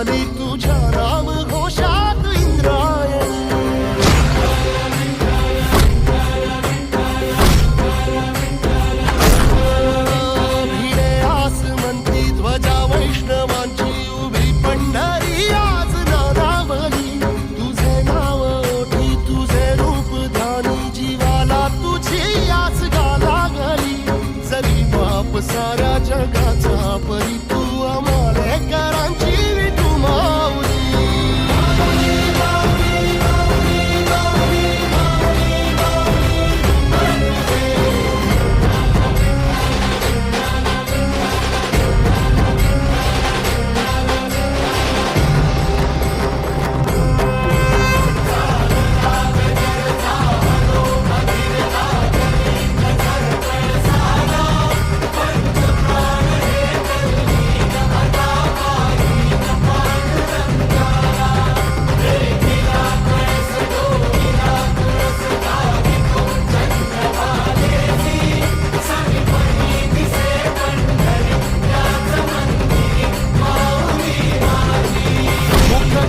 झाली तुझ्या नाम घोषात इंद्रायणी. भिडे आसमंती ध्वजा वैष्णवांची उभी पंढरी आज नानावली. तुझे नाव ओठी तुझे रूप ध्यानी जीवाला तुझी आस गाला गली. जरी बाप साऱ्या जगाचा परी तू आमालेकरांची विठू माऊली.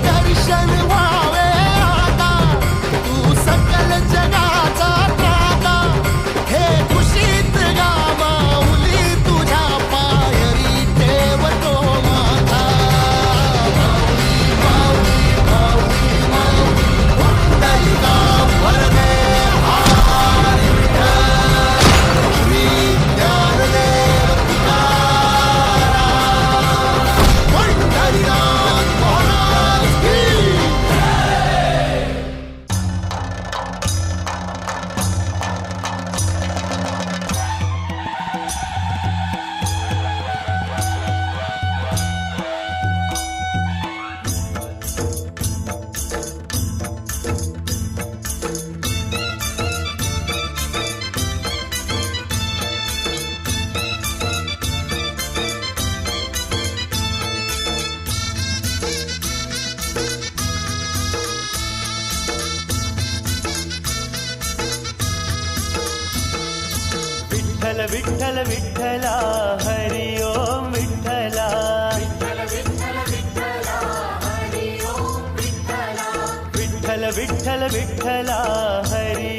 दर्शन व्हावे आता तू सकल जगाचा त्राता. हे खुशीत गा माऊली तुझ्या पायरी ठेवतो माथा. माऊली माऊली माऊली पुंडलिका वरदे हरी विठ्ठल. श्री ज्ञानदेव तुकाराम पंढरीनाथ महाराज की. विठ्ठल विठ्ठल विठ्ठला हरि ओम विठ्ठला. विठ्ठल विठ्ठल विठ्ठला हरि